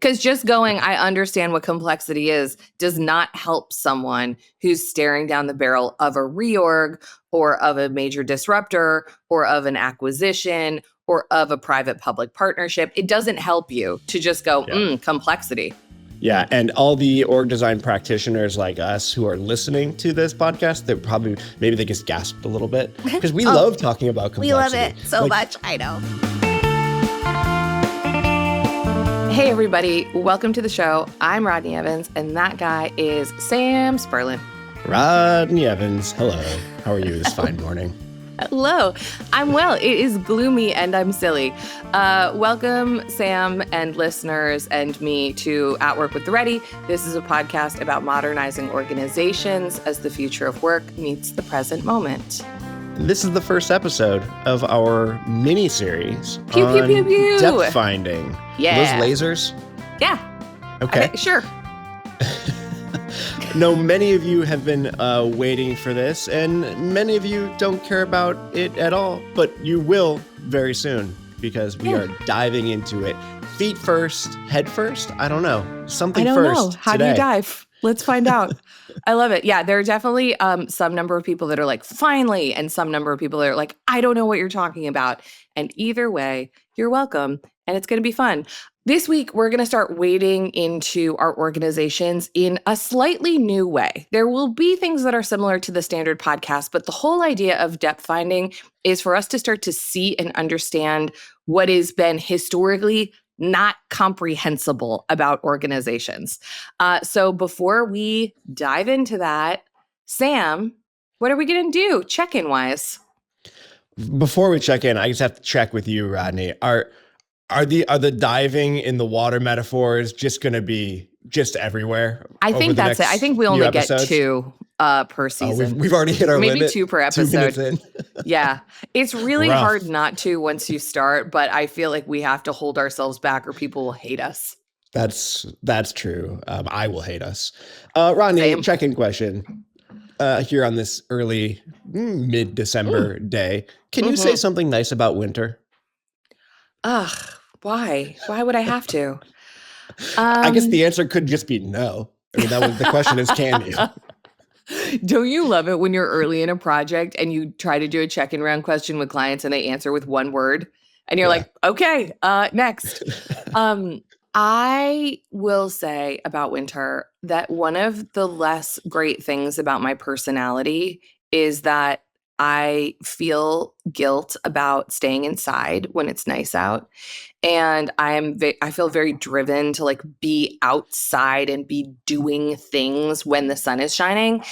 Because just going, I understand what complexity is, does not help someone who's staring down the barrel of a reorg or of a major disruptor or of an acquisition or of a private-public partnership. It doesn't help you to just go, complexity. Yeah, and all the org design practitioners like us who are listening to this podcast, they probably, maybe they just gasped a little bit because we love talking about complexity. We love it so much, I know. Hey, everybody. Welcome to the show. I'm Rodney Evans, and that guy is Sam Spurlin. Rodney Evans. Hello. How are you this fine morning? Hello. I'm well. It is gloomy and I'm silly. Welcome, Sam and listeners and me to At Work with the Ready. This is a podcast about modernizing organizations as the future of work meets the present moment. This is the first episode of our mini-series on Depthfinding. Yeah. Those lasers? Yeah. Okay. Sure. No, many of you have been waiting for this, and many of you don't care about it at all, but you will very soon because we are diving into it. Feet first, head first? I don't know. Something first. I don't know. How do you dive? Let's find out. I love it. Yeah, there are definitely some number of people that are like, finally, and some number of people that are like, I don't know what you're talking about. And either way, you're welcome, and it's going to be fun. This week, we're going to start wading into our organizations in a slightly new way. There will be things that are similar to the standard podcast, but the whole idea of depth finding is for us to start to see and understand what has been historically not comprehensible about organizations. So before we dive into that, Sam, what are we going to do check-in wise? Before we check in, I just have to check with you, Rodney. Are the diving in the water metaphors just going to be just everywhere? I think that's it. I think we only get two per season. We've already hit our limit. Maybe two per episode. 2 minutes in. Yeah. It's really hard not to once you start, but I feel like we have to hold ourselves back or people will hate us. That's true. I will hate us. Rodney, check-in question. Here on this early mid-December day, can you say something nice about winter? Ugh, why? Why would I have to? I guess the answer could just be no. I mean, the question is, can you? Don't you love it when you're early in a project and you try to do a check-in round question with clients and they answer with one word and you're like, okay, next. I will say about winter that one of the less great things about my personality is that I feel guilt about staying inside when it's nice out. And I feel very driven to like be outside and be doing things when the sun is shining.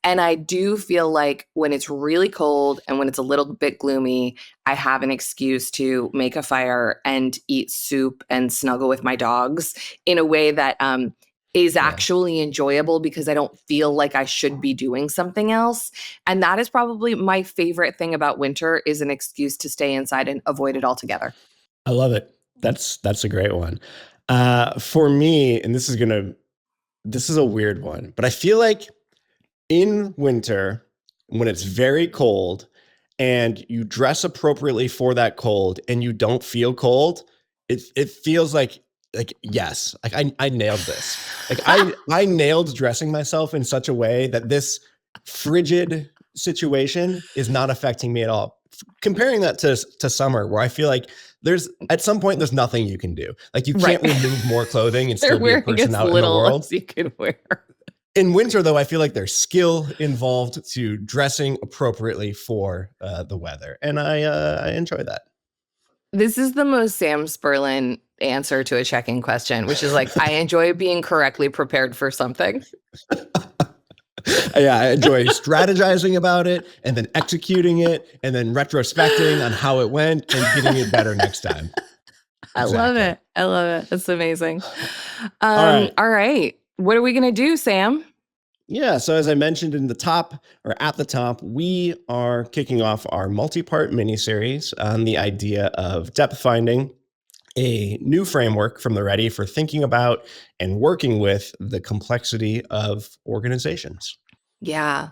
And I do feel like when it's really cold and when it's a little bit gloomy, I have an excuse to make a fire and eat soup and snuggle with my dogs in a way that is actually enjoyable because I don't feel like I should be doing something else. And that is probably my favorite thing about winter is an excuse to stay inside and avoid it altogether. I love it. That's a great one. For me, and this is a weird one, but I feel like in winter, when it's very cold and you dress appropriately for that cold and you don't feel cold, it feels like yes, like I nailed this. Like I nailed dressing myself in such a way that this frigid situation is not affecting me at all. Comparing that to summer, where I feel like at some point there's nothing you can do. Like you can't remove more clothing and still be a person out in the world. You can wear. In winter, though, I feel like there's skill involved to dressing appropriately for the weather, and I enjoy that. This is the most Sam Spurlin answer to a check-in question, which is like, I enjoy being correctly prepared for something. Yeah, I enjoy strategizing about it and then executing it and then retrospecting on how it went and getting it better next time. I love it. That's amazing. All right. What are we going to do, Sam? Yeah, so as I mentioned at the top, we are kicking off our multi-part miniseries on the idea of depth finding, a new framework from the Ready for thinking about and working with the complexity of organizations. Yeah.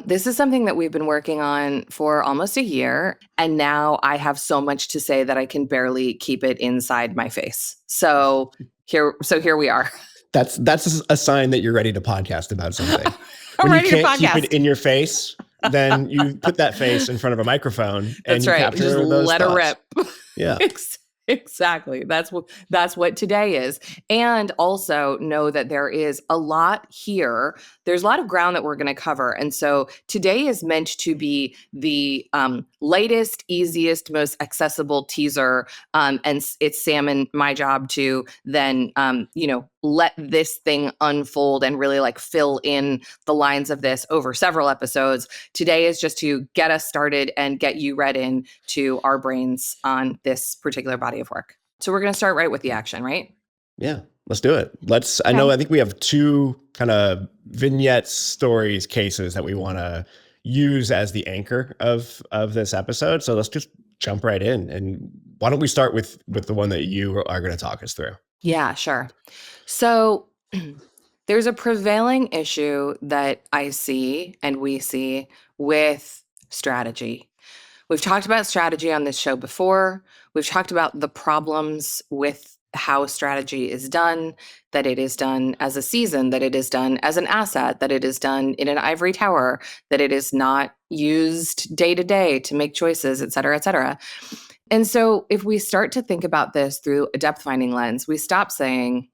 This is something that we've been working on for almost a year. And now I have so much to say that I can barely keep it inside my face. So here we are. That's a sign that you're ready to podcast about something. I'm When you ready to can't keep it podcast. in your face, then you put that face in front of a microphone and That's you right. Just capture those let her thoughts. rip. Yeah. Exactly. That's what today is. And also know that there is a lot here. There's a lot of ground that we're going to cover. And so today is meant to be the lightest, easiest, most accessible teaser. And it's Sam and my job to then let this thing unfold and really like fill in the lines of this over several episodes. Today is just to get us started and get you read in to our brains on this particular body of work. So we're going to start right with the action, right? Yeah. Let's do it. Okay. I think we have two kind of vignettes, stories, cases that we want to use as the anchor of this episode. So let's just jump right in. And why don't we start with the one that you are going to talk us through? Yeah, sure. So there's a prevailing issue that I see and we see with strategy. We've talked about strategy on this show before. We've talked about the problems with how strategy is done, that it is done as a season, that it is done as an asset, that it is done in an ivory tower, that it is not used day to day to make choices, et cetera, et cetera. And so if we start to think about this through a depth finding lens, we stop saying,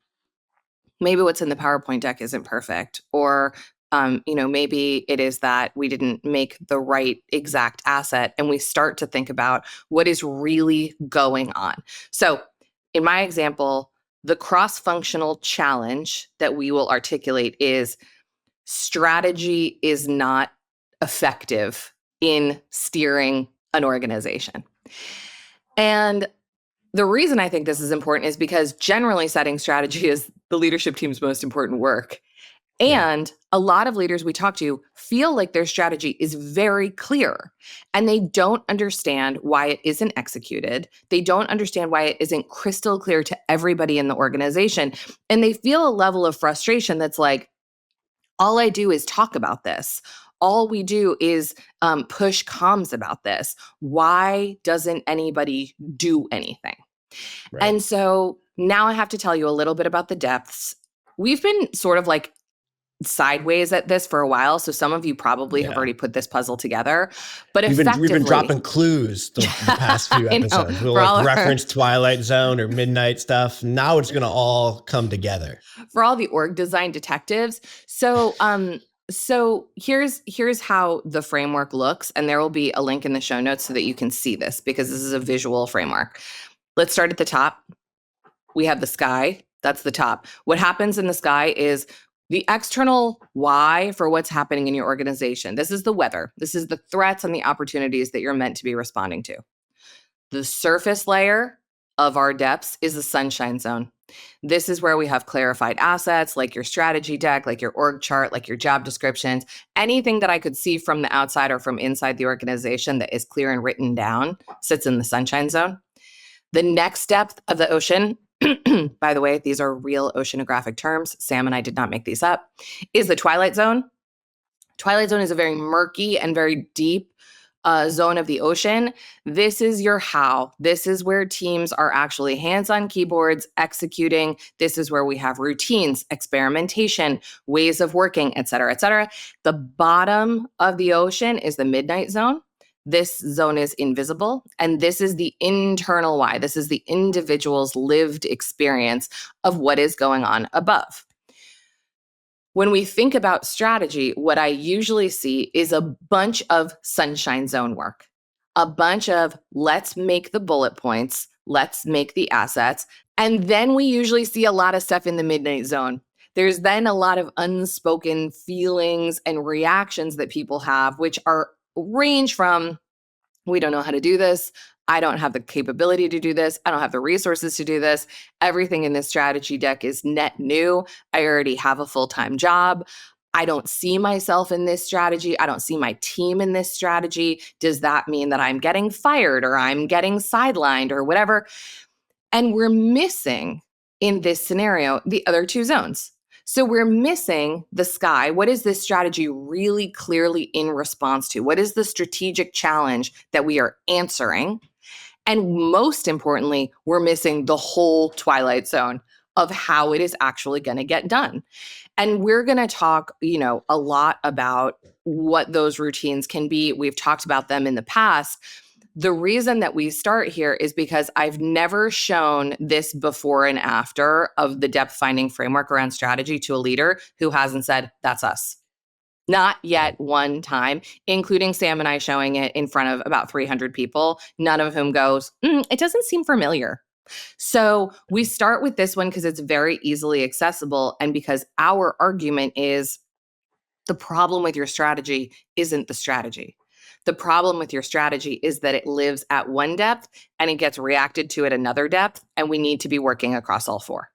maybe what's in the PowerPoint deck isn't perfect, or maybe it is that we didn't make the right exact asset, and we start to think about what is really going on. So, in my example, the cross-functional challenge that we will articulate is strategy is not effective in steering an organization. And the reason I think this is important is because generally setting strategy is the leadership team's most important work. Yeah. And a lot of leaders we talk to feel like their strategy is very clear and they don't understand why it isn't executed. They don't understand why it isn't crystal clear to everybody in the organization. And they feel a level of frustration that's like, all I do is talk about this. All we do is push comms about this. Why doesn't anybody do anything? Right. And so now I have to tell you a little bit about the depths. We've been sort of like sideways at this for a while. So some of you probably have Yeah. already put this puzzle together. But We've been effectively, dropping clues the past few I know, episodes. We'll for like all our reference Twilight Zone or Midnight stuff. Now it's gonna all come together. for all the org design detectives. So here's how the framework looks, and there will be a link in the show notes so that you can see this because this is a visual framework. Let's start at the top. We have the sky. That's the top. What happens in the sky is the external why for what's happening in your organization. This is the weather. This is the threats and the opportunities that you're meant to be responding to. The surface layer of our depths is the sunshine zone. This is where we have clarified assets like your strategy deck, like your org chart, like your job descriptions, anything that I could see from the outside or from inside the organization that is clear and written down sits in the sunshine zone. The next depth of the ocean, by the way, these are real oceanographic terms. Sam and I did not make these up, is the twilight zone. Twilight zone is a very murky and very deep zone of the ocean. This is your how. This is where teams are actually hands on keyboards executing. This is where we have routines, experimentation, ways of working, et cetera, et cetera. The bottom of the ocean is the midnight zone. This zone is invisible. And this is the internal why. This is the individual's lived experience of what is going on above. When we think about strategy, what I usually see is a bunch of sunshine zone work, a bunch of let's make the bullet points, let's make the assets. And then we usually see a lot of stuff in the midnight zone. There's then a lot of unspoken feelings and reactions that people have, which are range from we don't know how to do this. I don't have the capability to do this. I don't have the resources to do this. Everything in this strategy deck is net new. I already have a full-time job. I don't see myself in this strategy. I don't see my team in this strategy. Does that mean that I'm getting fired or I'm getting sidelined or whatever? And we're missing in this scenario the other two zones. So we're missing the sky. What is this strategy really clearly in response to? What is the strategic challenge that we are answering? And most importantly, we're missing the whole twilight zone of how it is actually going to get done. And we're going to talk, a lot about what those routines can be. We've talked about them in the past. The reason that we start here is because I've never shown this before and after of the depth finding framework around strategy to a leader who hasn't said, that's us. Not yet one time, including Sam and I showing it in front of about 300 people, none of whom goes, it doesn't seem familiar. So we start with this one because it's very easily accessible and because our argument is the problem with your strategy isn't the strategy. The problem with your strategy is that it lives at one depth and it gets reacted to at another depth, and we need to be working across all four.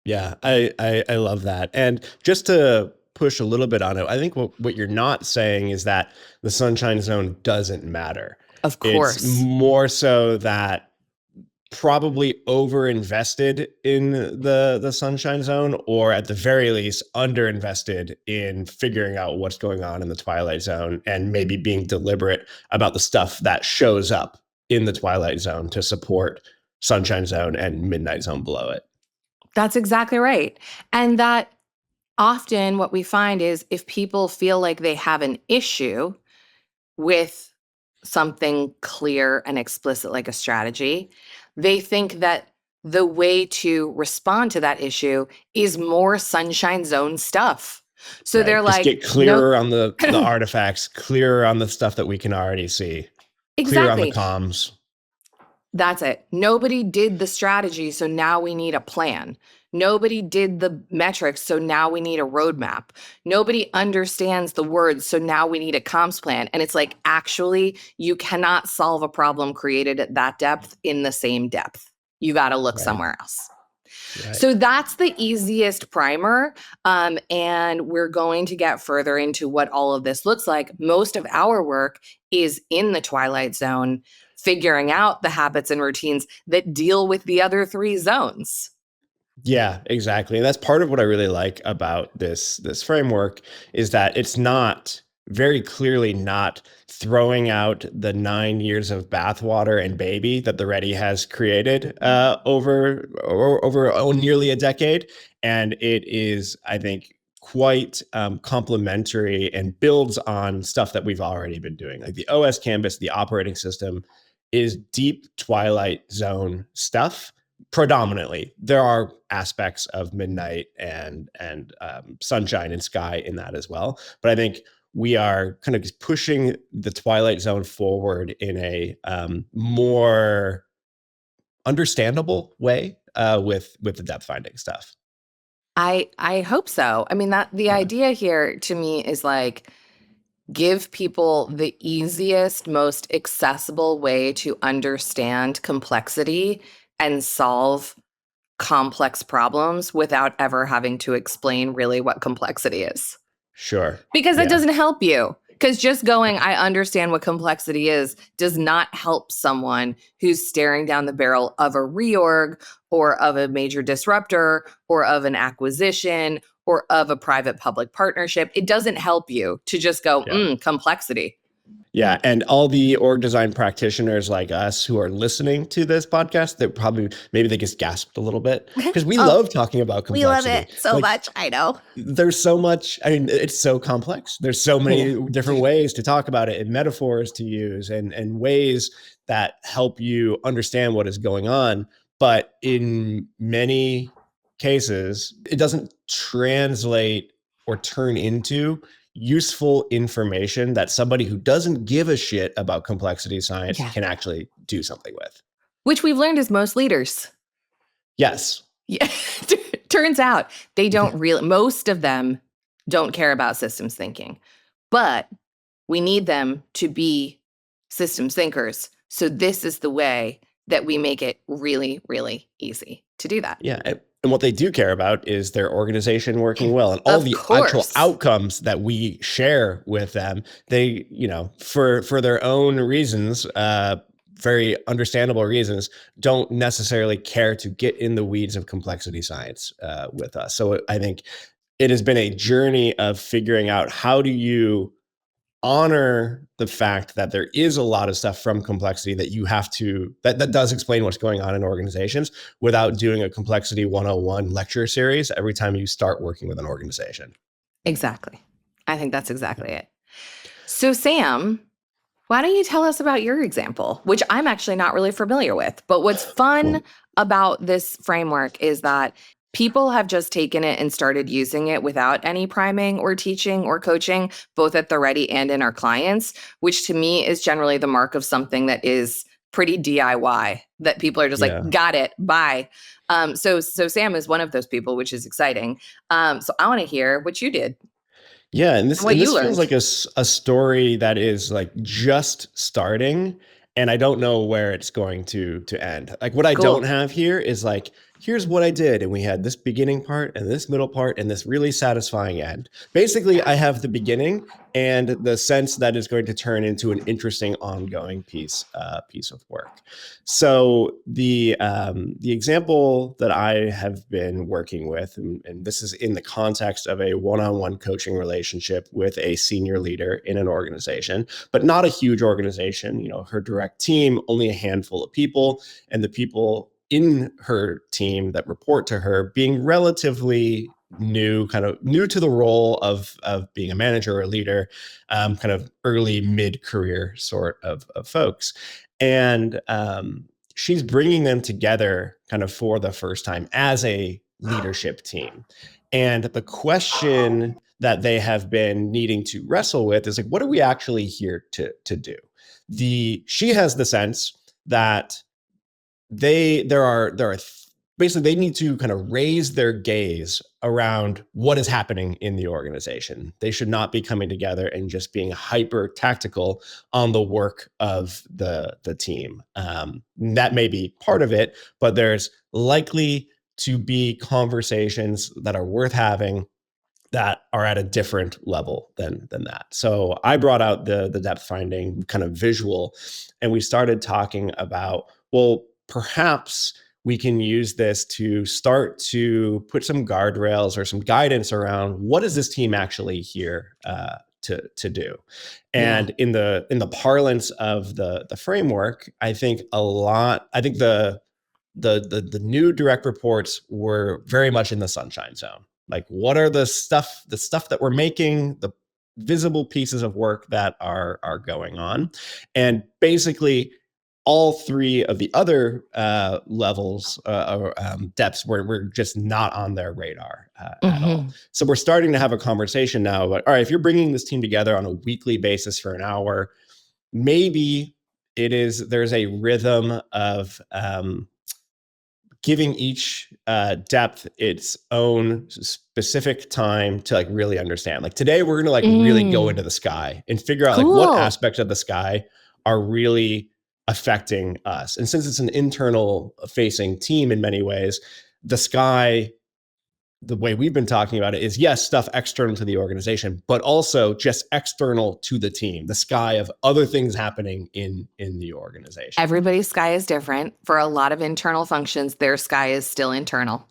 Yeah, I love that. And just to push a little bit on it, I think what you're not saying is that the sunshine zone doesn't matter. Of It's course. more so that probably over-invested in the sunshine zone, or at the very least under-invested in figuring out what's going on in the twilight zone, and maybe being deliberate about the stuff that shows up in the twilight zone to support sunshine zone and midnight zone below it. That's exactly right. And that often what we find is if people feel like they have an issue with something clear and explicit like a strategy, they think that the way to respond to that issue is more sunshine zone stuff. So they're Right. Just like, get no, clearer on the artifacts, clearer on the stuff that we can already see, clearer on the exactly. comms. That's it. Nobody did the strategy, so now we need a plan. Nobody did the metrics, so now we need a roadmap. Nobody understands the words, so now we need a comms plan. And it's like, actually, you cannot solve a problem created at that depth in the same depth. You got to look Right. somewhere else. Right. So that's the easiest primer. And we're going to get further into what all of this looks like. Most of our work is in the twilight zone, figuring out the habits and routines that deal with the other three zones. Yeah, exactly. And that's part of what I really like about this framework, is that it's not very clearly not throwing out the 9 years of bathwater and baby that the Ready has created over nearly a decade. And it is, I think, quite complementary and builds on stuff that we've already been doing. Like the OS canvas, the operating system is deep Twilight Zone stuff. Predominantly, there are aspects of midnight and sunshine and sky in that as well. But I think we are kind of pushing the Twilight Zone forward in a more understandable way with the depth finding stuff. I hope so. I mean, that the Yeah, idea here to me is like, give people the easiest, most accessible way to understand complexity and solve complex problems without ever having to explain really what complexity is. sure. Because that Yeah, doesn't help you. Because just going, I understand what complexity is, does not help someone who's staring down the barrel of a reorg or of a major disruptor or of an acquisition or of a private public partnership. It doesn't help you to just go, yeah. complexity. Yeah, and all the org design practitioners like us who are listening to this podcast, they probably maybe they just gasped a little bit because we Oh, love talking about we love complexity. it so Like much. I know. there's so much, I mean, it's so complex. There's so Yeah. many different ways to talk about it and metaphors to use and ways that help you understand what is going on. But in many cases, it doesn't translate or turn into useful information that somebody who doesn't give a shit about complexity science Yeah. can actually do something with. Which we've learned is most leaders. Yes. Yeah. Turns out they don't really, most of them don't care about systems thinking, but we need them to be systems thinkers. So this is the way that we make it really, really easy to do that. Yeah. And what they do care about is their organization working well, and all Of the actual course. outcomes that we share with them. They, for their own reasons, very understandable reasons, don't necessarily care to get in the weeds of complexity science with us. So I think it has been a journey of figuring out how do you honor the fact that there is a lot of stuff from complexity that you have to that does explain what's going on in organizations without doing a complexity 101 lecture series every time you start working with an organization. Exactly. I think that's exactly it. So, Sam, why don't you tell us about your example, which I'm actually not really familiar with? But what's fun Well, about this framework is that people have just taken it and started using it without any priming or teaching or coaching, both at the ready and in our clients, which to me is generally the mark of something that is pretty DIY, that people are just like, yeah. got it, bye. So Sam is one of those people, which is exciting. So I want to hear what you did Yeah, and and what you this feels learned. like a story that is like just starting, and I don't know where it's going to end. Like what I don't Cool. have here is like here's what I did, and we had this beginning part and this middle part and this really satisfying end. Basically, Yeah. I have the beginning and the sense that is going to turn into an interesting ongoing piece of work. So the example that I have been working with, and this is in the context of a one-on-one coaching relationship with a senior leader in an organization, but not a huge organization. You know, her direct team, only a handful of people, and the people in her team that report to her being relatively new, kind of new to the role of being a manager or a leader, kind of early mid career sort of folks. And she's bringing them together kind of for the first time as a leadership team. And the question that they have been needing to wrestle with is like, what are we actually here to do? She has the sense that there are basically they need to kind of raise their gaze around what is happening in the organization. They should not be coming together and just being hyper tactical on the work of the team. That may be part of it, but there's likely to be conversations that are worth having that are at a different level than that. So I brought out the depth finding kind of visual, and we started talking about, well, perhaps we can use this to start to put some guardrails or some guidance around what is this team actually here to do. Yeah. And in the parlance of the framework, I think the new direct reports were very much in the sunshine zone. Like, what are the stuff that we're making, the visible pieces of work that are going on, and basically all three of the other levels or depths were just not on their radar at all. Hmm. So we're starting to have a conversation now about, all right, if you're bringing this team together on a weekly basis for an hour, maybe there's a rhythm of giving each depth its own specific time to like really understand. Like today, we're gonna like really go into Mm. the sky and figure out like what Cool. aspects of the sky are really affecting us. And since it's an internal facing team in many ways, the sky, the way we've been talking about it is yes, stuff external to the organization, but also just external to the team, the sky of other things happening in the organization. Everybody's sky is different. For a lot of internal functions, their sky is still internal.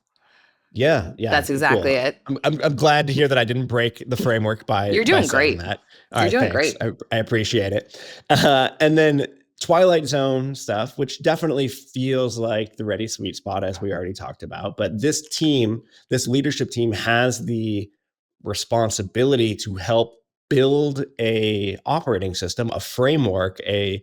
Yeah, That's exactly cool. it. I'm glad to hear that I didn't break the framework You're by doing saying great. that. All You're right, doing thanks. great. I appreciate it. And then Twilight Zone stuff, which definitely feels like the ready sweet spot, as we already talked about. But this leadership team, has the responsibility to help build a operating system, a framework, a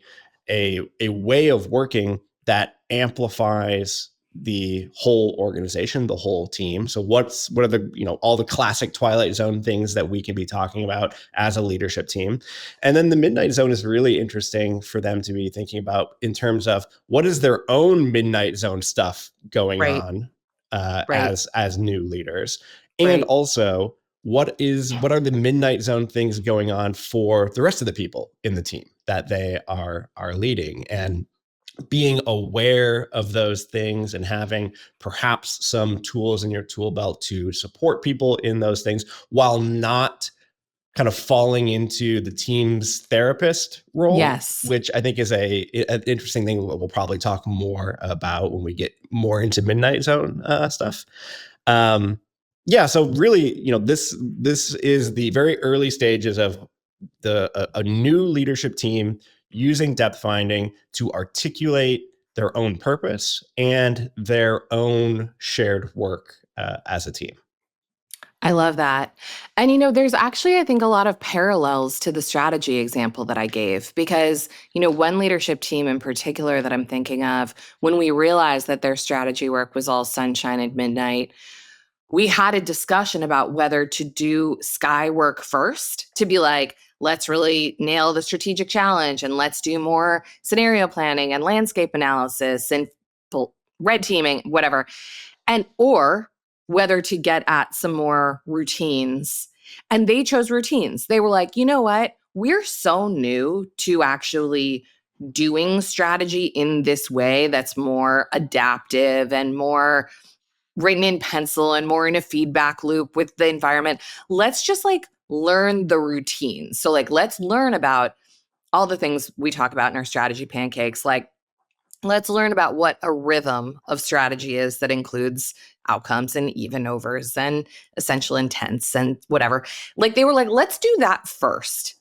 way of working that amplifies the whole organization, the whole team. So what are the, all the classic Twilight Zone things that we can be talking about as a leadership team? And then the Midnight Zone is really interesting for them to be thinking about in terms of what is their own Midnight Zone stuff going Right. on Right. as new leaders, and Right. also what are the Midnight Zone things going on for the rest of the people in the team that they are leading. And being aware of those things and having perhaps some tools in your tool belt to support people in those things while not kind of falling into the team's therapist role, Yes. which I think is an interesting thing we'll probably talk more about when we get more into Midnight Zone stuff. Um, Yeah, so really, this is the very early stages of a new leadership team using depth finding to articulate their own purpose and their own shared work as a team. I love that. And, there's actually, I think, a lot of parallels to the strategy example that I gave because, one leadership team in particular that I'm thinking of, when we realized that their strategy work was all sunshine at midnight, we had a discussion about whether to do sky work first, to be like, let's really nail the strategic challenge and let's do more scenario planning and landscape analysis and red teaming, whatever. And or whether to get at some more routines. And they chose routines. They were like, you know what? We're so new to actually doing strategy in this way that's more adaptive and more written in pencil and more in a feedback loop with the environment. Let's just learn the routines. So let's learn about all the things we talk about in our strategy pancakes. Let's learn about what a rhythm of strategy is that includes outcomes and even overs and essential intents and whatever. They were like, let's do that first.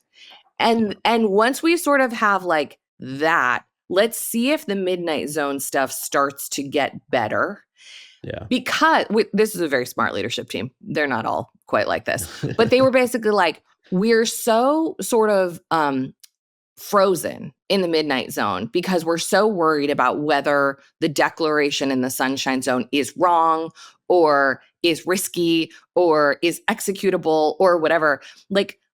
And once we sort of have that, let's see if the midnight zone stuff starts to get better. Yeah. Because this is a very smart leadership team. They're not all quite like this, but they were basically like, we're so sort of frozen in the midnight zone because we're so worried about whether the declaration in the sunshine zone is wrong or is risky or is executable or whatever.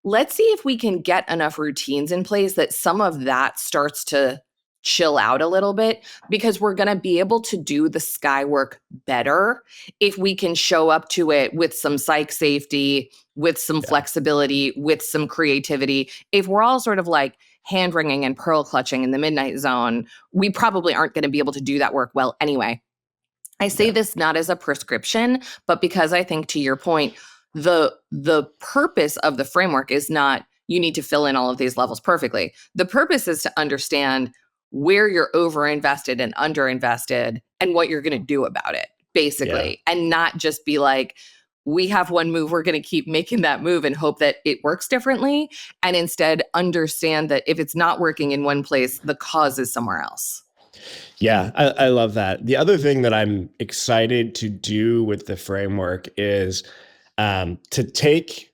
Let's see if we can get enough routines in place that some of that starts to chill out a little bit, because we're going to be able to do the sky work better if we can show up to it with some psych safety, with some flexibility, with some creativity. If we're all sort of hand wringing and pearl clutching in the midnight zone, we probably aren't going to be able to do that work well anyway. I say this not as a prescription, but because I think, to your point, the purpose of the framework is not you need to fill in all of these levels perfectly. The purpose is to understand where you're overinvested and underinvested and what you're going to do about it, basically, and not just be like, we have one move, we're going to keep making that move and hope that it works differently, and instead understand that if it's not working in one place, the cause is somewhere else. Yeah, I love that. The other thing that I'm excited to do with the framework is to take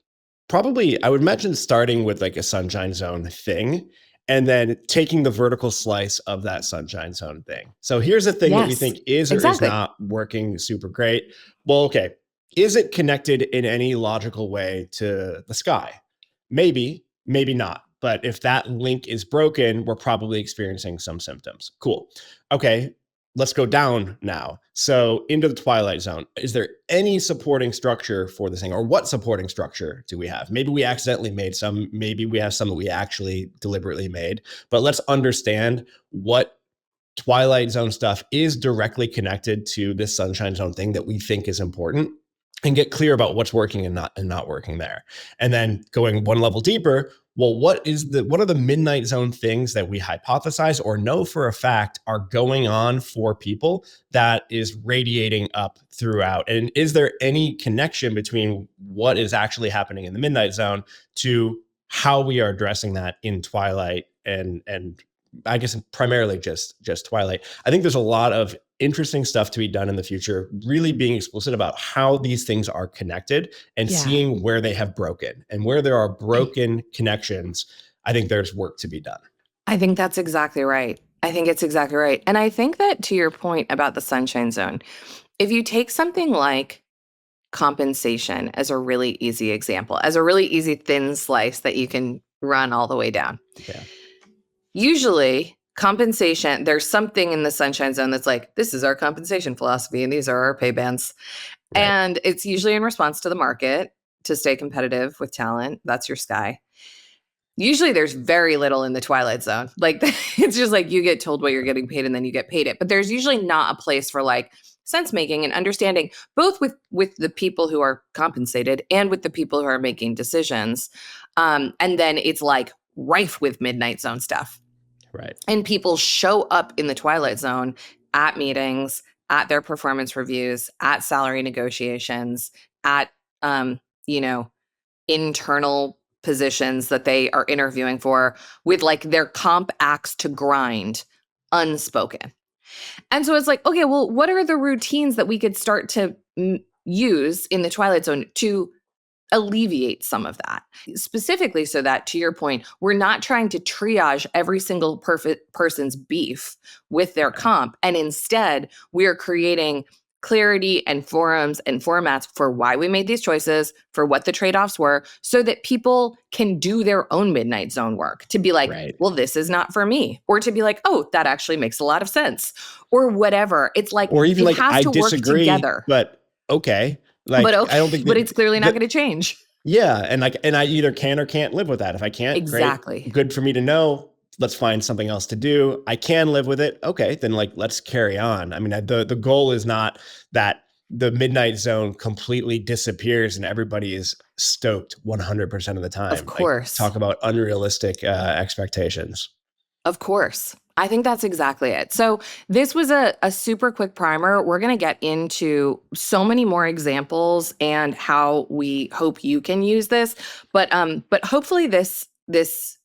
probably, I would imagine starting with a sunshine zone thing and then taking the vertical slice of that sunshine zone thing. So here's a thing that we think is or is not working super great. Well, okay. Is it connected in any logical way to the sky? Maybe, maybe not. But if that link is broken, we're probably experiencing some symptoms. Cool. Okay, let's go down now. So into the twilight zone. Is there any supporting structure for this thing, or what supporting structure do we have? Maybe we accidentally made some, maybe we have some that we actually deliberately made, but let's understand what twilight zone stuff is directly connected to this sunshine zone thing that we think is important, and get clear about what's working and not working there. And then going one level deeper, well, what are the midnight zone things that we hypothesize or know for a fact are going on for people that is radiating up throughout? And is there any connection between what is actually happening in the midnight zone to how we are addressing that in twilight and I guess primarily just twilight? I think there's a lot of interesting stuff to be done in the future, really being explicit about how these things are connected and seeing where they have broken, and where there are broken connections. I think there's work to be done. I think that's exactly right. I think it's exactly right. And I think that, to your point about the sunshine zone, if you take something like compensation as a really easy example, as a really easy thin slice that you can run all the way down. Yeah. Usually compensation, there's something in the sunshine zone that's like, this is our compensation philosophy and these are our pay bands. Right. And it's usually in response to the market to stay competitive with talent. That's your sky. Usually there's very little in the twilight zone. It's just you get told what you're getting paid and then you get paid it. But there's usually not a place for sense making and understanding, both with the people who are compensated and with the people who are making decisions. And then it's rife with midnight zone stuff. Right. And people show up in the twilight zone at meetings, at their performance reviews, at salary negotiations, at, you know, internal positions that they are interviewing for with like their comp axe to grind unspoken. And so it's like, okay, well, what are the routines that we could start to use in the Twilight Zone to alleviate some of that? Specifically, so that, to your point, we're not trying to triage every single perfect person's beef with their Right. comp. And instead, we're creating clarity and forums and formats for why we made these choices, for what the trade-offs were, so that people can do their own Midnight Zone work to be like, Right. well, this is not for me. Or to be like, oh, that actually makes a lot of sense. Or whatever. It's like, Or even it like, has I to work disagree, together. but okay. But Like, I okay, don't think but it's clearly not that going to change. yeah, and like, and I either can or can't live with that. If I can't, great, Exactly. good for me to know. Let's find something else to do. I can live with it. Okay, then like let's carry on. I mean, the goal is not that the Midnight Zone completely disappears and everybody is stoked 100% of the Of time. Like, course. talk about unrealistic expectations. Of course. I think that's exactly it. So this was a super quick primer. We're going to get into so many more examples and how we hope you can use this. But hopefully this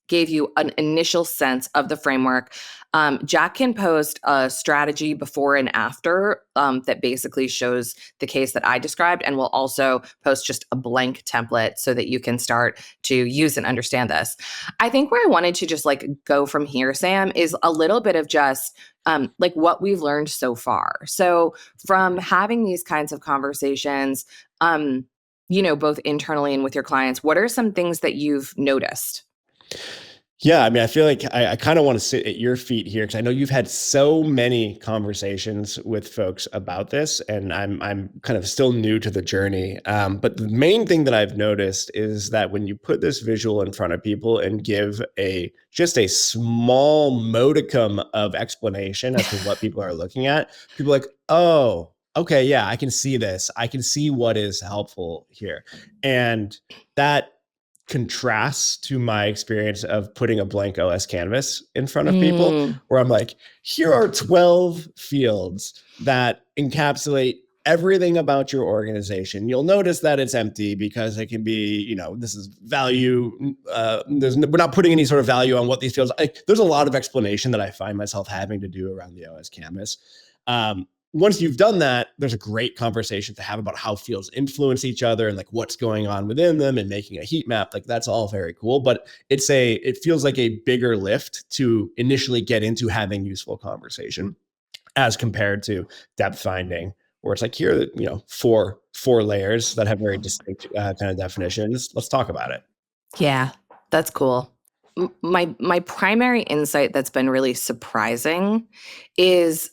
gave you an initial sense of the framework. Jack can post a strategy before and after that basically shows the case that I described, and we'll also post just a blank template so that you can start to use and understand this. I think where I wanted to just like go from here, Sam, is a little bit of just like what we've learned so far. So from having these kinds of conversations, both internally and with your clients, what are some things that you've noticed? Yeah, I mean, I feel like I kind of want to sit at your feet here because I know you've had so many conversations with folks about this, and I'm kind of still new to the journey. But the main thing that I've noticed is that when you put this visual in front of people and give a just a small modicum of explanation as to what people are looking at, people are like, oh, okay, yeah, I can see this. I can see what is helpful here, and that contrasts to my experience of putting a blank OS canvas in front of people, Mm, where I'm like, here are 12 fields that encapsulate everything about your organization. You'll notice that it's empty because it can be, this is value. We're not putting any sort of value on what these fields. There's a lot of explanation that I find myself having to do around the OS canvas. Once you've done that, there's a great conversation to have about how fields influence each other and like what's going on within them and making a heat map. Like, that's all very cool, but it feels like a bigger lift to initially get into having useful conversation as compared to depth finding, where it's like, here are four layers that have very distinct kind of definitions. Let's talk about it. yeah, that's cool. My primary insight that's been really surprising is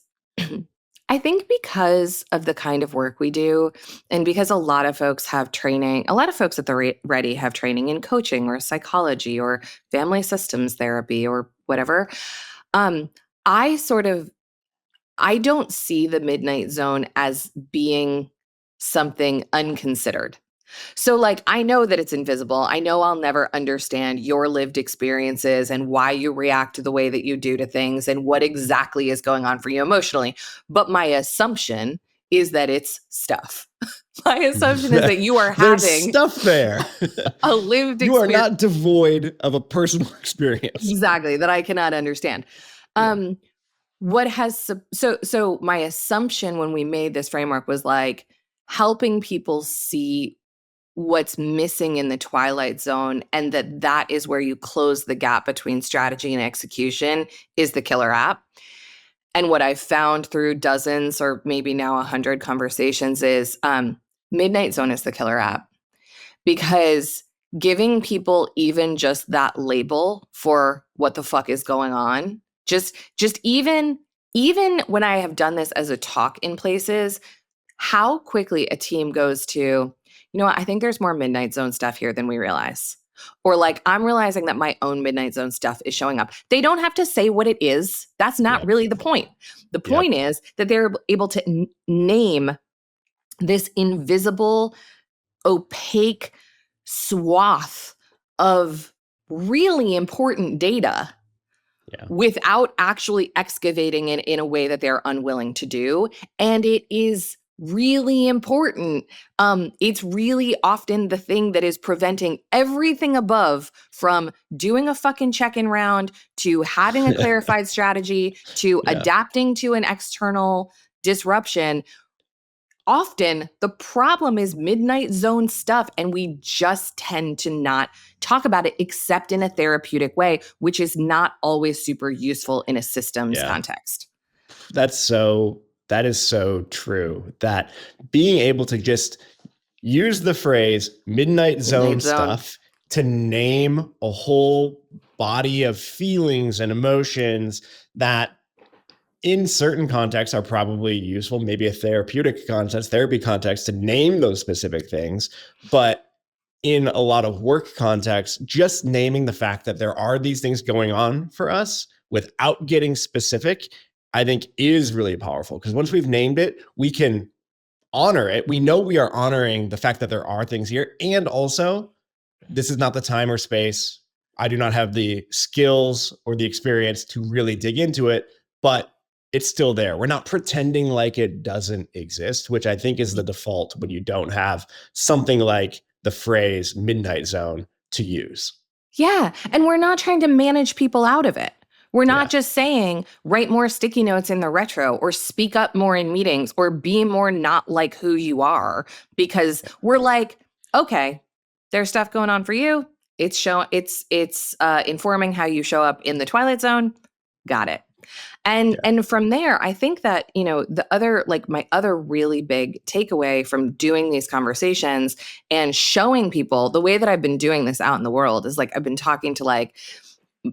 I think because of the kind of work we do, and because a lot of folks have training, a lot of folks at the Ready have training in coaching or psychology or family systems therapy or whatever. Um, I sort of I don't see the Midnight Zone as being something unconsidered. So, like, I know that it's invisible. I know I'll never understand your lived experiences and why you react the way that you do to things and what exactly is going on for you emotionally. But my assumption is that it's stuff. My assumption is that you are There's having stuff there. a lived You are experience. not devoid of a personal experience. Exactly, that I cannot understand. Yeah. Um, what has so my assumption when we made this framework was like helping people see what's missing in the Twilight Zone, and that is where you close the gap between strategy and execution, is the killer app. And what I've found through dozens or maybe now 100 conversations is Midnight Zone is the killer app, because giving people even just that label for what the fuck is going on, just even when I have done this as a talk in places, how quickly a team goes to, what, I think there's more Midnight Zone stuff here than we realize. Or like, I'm realizing that my own Midnight Zone stuff is showing up. They don't have to say what it is. That's not Yep. really the point. The Yep. point is that they're able to name this invisible, opaque swath of really important data Yeah. without actually excavating it in a way that they're unwilling to do. And it is really important. It's really often the thing that is preventing everything above from doing a fucking check-in round, to having a clarified strategy, to Yeah. adapting to an external disruption. Often the problem is midnight zone stuff, and we just tend to not talk about it except in a therapeutic way, which is not always super useful in a systems Yeah. context. That is so true, that being able to just use the phrase midnight zone Midnight zone. stuff to name a whole body of feelings and emotions that in certain contexts are probably useful, maybe a therapy context to name those specific things. But in a lot of work contexts, just naming the fact that there are these things going on for us without getting specific, I think is really powerful. Because once we've named it, we can honor it. We know we are honoring the fact that there are things here. And also, this is not the time or space. I do not have the skills or the experience to really dig into it, but it's still there. We're not pretending like it doesn't exist, which I think is the default when you don't have something like the phrase midnight zone to use. Yeah. And we're not trying to manage people out of it. We're not Yeah. just saying write more sticky notes in the retro, or speak up more in meetings, or be more not like who you are, because we're like, okay, there's stuff going on for you. It's informing how you show up in the Twilight Zone. Got it. And Yeah. and from there, I think that, the other, like, my other really big takeaway from doing these conversations and showing people the way that I've been doing this out in the world is, like, I've been talking to, like,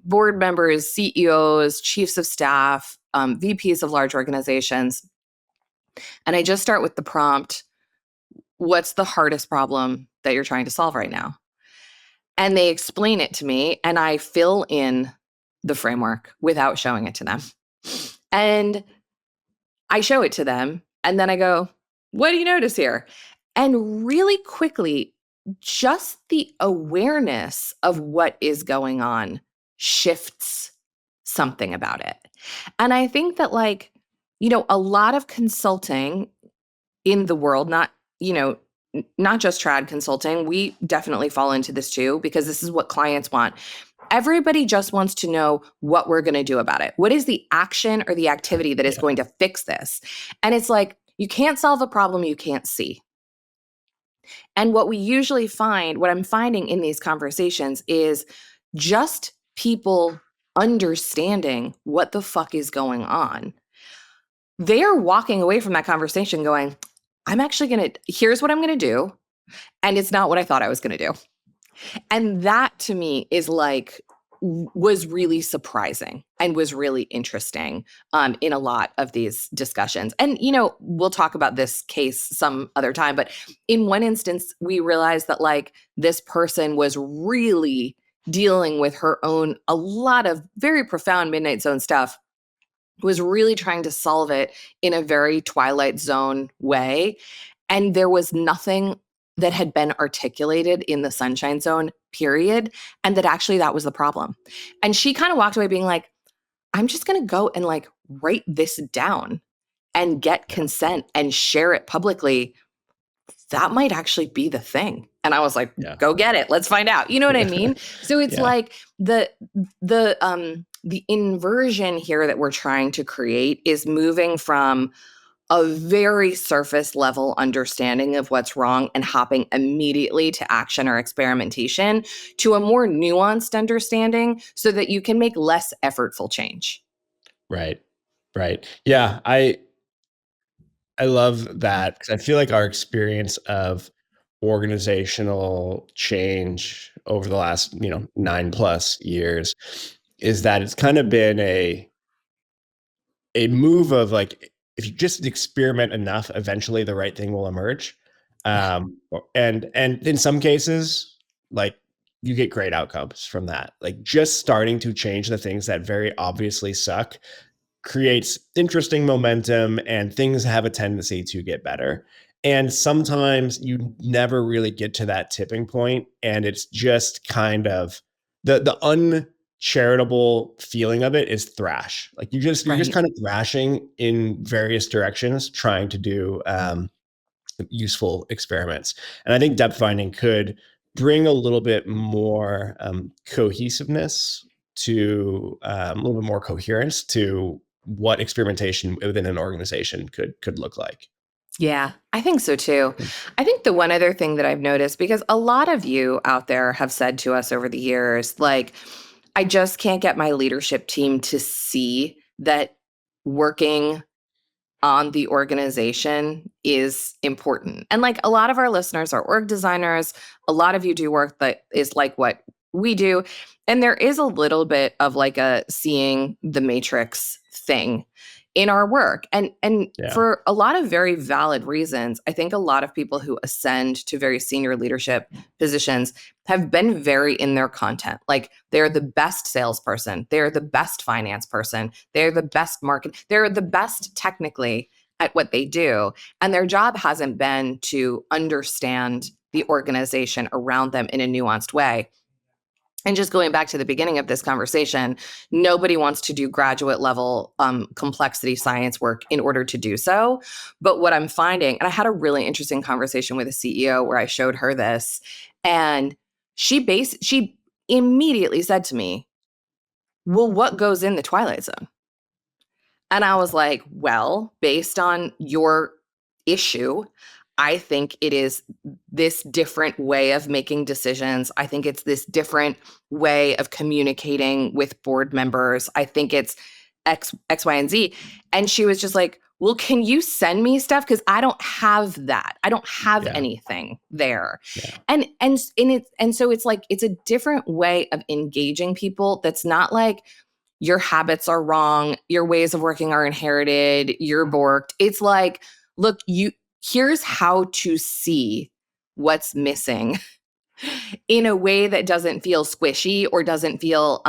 board members, CEOs, chiefs of staff, VPs of large organizations. And I just start with the prompt, what's the hardest problem that you're trying to solve right now? And they explain it to me, and I fill in the framework without showing it to them. And I show it to them, and then I go, what do you notice here? And really quickly, just the awareness of what is going on shifts something about it. And I think that, like, a lot of consulting in the world, not just trad consulting, we definitely fall into this too, because this is what clients want. Everybody just wants to know what we're going to do about it. What is the action or the activity that is Yeah. going to fix this? And it's like, you can't solve a problem you can't see. And what we usually find, what I'm finding in these conversations, is just people understanding what the fuck is going on. They're walking away from that conversation going, here's what I'm going to do. And it's not what I thought I was going to do. And that to me is like, was really surprising and was really interesting in a lot of these discussions. And, we'll talk about this case some other time, but in one instance, we realized that, like, this person was really dealing with a lot of very profound Midnight Zone stuff, was really trying to solve it in a very Twilight Zone way. And there was nothing that had been articulated in the Sunshine Zone, period. And that actually that was the problem. And she kind of walked away being like, I'm just going to go and, like, write this down and get Yeah. consent and share it publicly. That might actually be the thing. And I was like, Yeah. go get it. Let's find out. You know what I mean? So it's Yeah. like the inversion here that we're trying to create is moving from a very surface level understanding of what's wrong and hopping immediately to action or experimentation, to a more nuanced understanding so that you can make less effortful change. Right. Right. Yeah. I love that, because I feel like our experience of organizational change over the last, 9+ years is that it's kind of been a move of, like, if you just experiment enough, eventually the right thing will emerge. Yeah. And in some cases, like, you get great outcomes from that. Like, just starting to change the things that very obviously suck creates interesting momentum, and things have a tendency to get better. And sometimes you never really get to that tipping point, and it's just kind of the charitable feeling of it is thrash. Like you're just Right. kind of thrashing in various directions, trying to do useful experiments. And I think depth finding could bring a little bit more cohesiveness to a little bit more coherence to what experimentation within an organization could look like. Yeah, I think so too. I think the one other thing that I've noticed, because a lot of you out there have said to us over the years, like, I just can't get my leadership team to see that working on the organization is important. And like a lot of our listeners are org designers, a lot of you do work that is like what we do. And there is a little bit of like a seeing the matrix thing in our work. And Yeah. for a lot of very valid reasons, I think a lot of people who ascend to very senior leadership positions have been very in their content. Like they're the best salesperson, they're the best finance person, they're the best market, they're the best technically at what they do. And their job hasn't been to understand the organization around them in a nuanced way. And just going back to the beginning of this conversation, nobody wants to do graduate level complexity science work in order to do so. But what I'm finding, and I had a really interesting conversation with a CEO where I showed her this, and she immediately said to me, "Well, what goes in the Twilight Zone?" And I was like, well, based on your issue, I think it is this different way of making decisions. I think it's this different way of communicating with board members. I think it's X, Y, and Z. And she was just like, well, can you send me stuff? Because I don't have that. I don't have Yeah. anything there. Yeah. And so it's like it's a different way of engaging people that's not like your habits are wrong, your ways of working are inherited, you're borked. It's like, look, here's how to see what's missing in a way that doesn't feel squishy or doesn't feel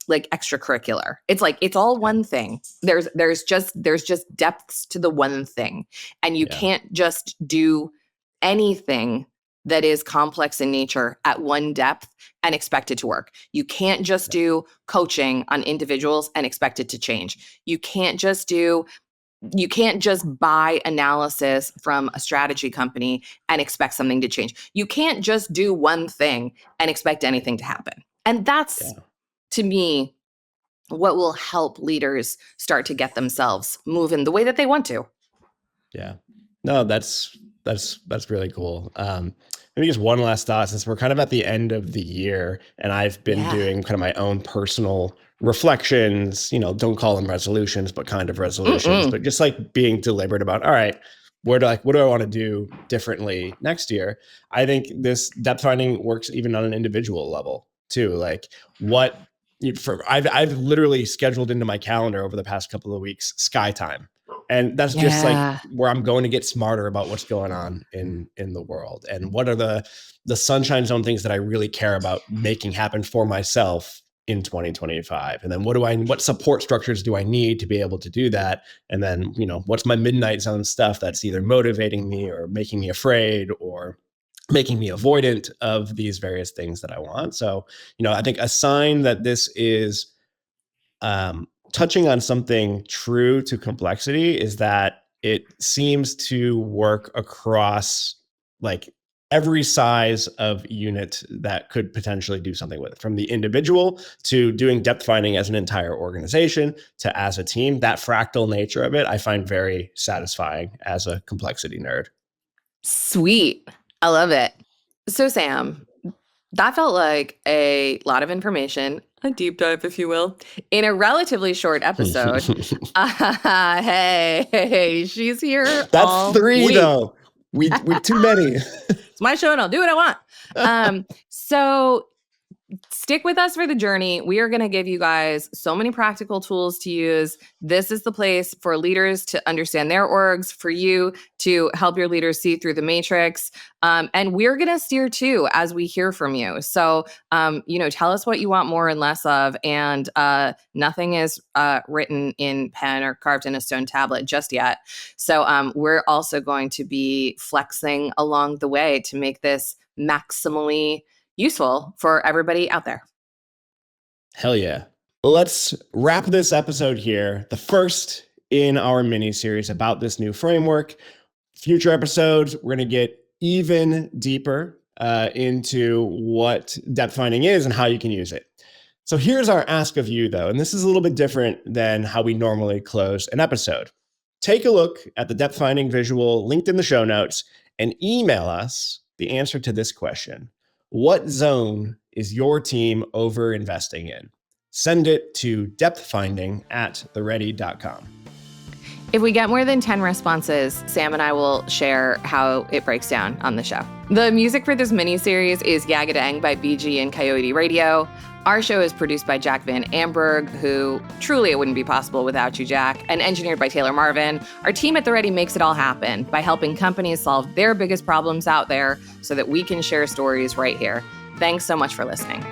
like extracurricular. It's like it's all Yeah. one thing. There's just depths to the one thing, and you Yeah. can't just do anything that is complex in nature at one depth and expect it to work. You can't just do coaching on individuals and expect it to change. You can't just buy analysis from a strategy company and expect something to change. You can't just do one thing and expect anything to happen. And that's, Yeah. to me, what will help leaders start to get themselves moving the way that they want to. Yeah. No, that's really cool. Maybe just one last thought, since we're kind of at the end of the year and I've been Yeah. doing kind of my own personal reflections, don't call them resolutions, but kind of resolutions, Mm-mm. but just like being deliberate about, all right, what do I want to do differently next year? I think this depth finding works even on an individual level too. Like I've literally scheduled into my calendar over the past couple of weeks, sky time. And that's just like Yeah. where I'm going to get smarter about what's going on in the world and what are the sunshine zone things that I really care about making happen for myself in 2025. And then what support structures do I need to be able to do that? And then, what's my midnight zone stuff that's either motivating me or making me afraid or making me avoidant of these various things that I want. So, I think a sign that this is touching on something true to complexity is that it seems to work across like every size of unit that could potentially do something with it, from the individual to doing depth finding as an entire organization to as a team. That fractal nature of it, I find very satisfying as a complexity nerd. Sweet. I love it. So, Sam, that felt like a lot of information, a deep dive, if you will, in a relatively short episode. Hey, she's here That's all three week. though. We too many. It's my show and I'll do what I want. So stick with us for the journey. We are going to give you guys so many practical tools to use. This is the place for leaders to understand their orgs, for you to help your leaders see through the matrix. And we're going to steer too as we hear from you. So, tell us what you want more and less of. And nothing is written in pen or carved in a stone tablet just yet. So we're also going to be flexing along the way to make this maximally useful for everybody out there. Hell yeah. Well, let's wrap this episode here, the first in our mini series about this new framework. Future episodes, we're going to get even deeper into what depth finding is and how you can use it. So here's our ask of you, though, and this is a little bit different than how we normally close an episode. Take a look at the depth finding visual linked in the show notes and email us the answer to this question. What zone is your team over investing in? Send it to depthfinding@theready.com. If we get more than 10 responses, Sam and I will share how it breaks down on the show. The music for this mini-series is Yagadang by BG and Coyote Radio. Our show is produced by Jack Van Amberg, who truly it wouldn't be possible without you, Jack, and engineered by Taylor Marvin. Our team at The Ready makes it all happen by helping companies solve their biggest problems out there so that we can share stories right here. Thanks so much for listening.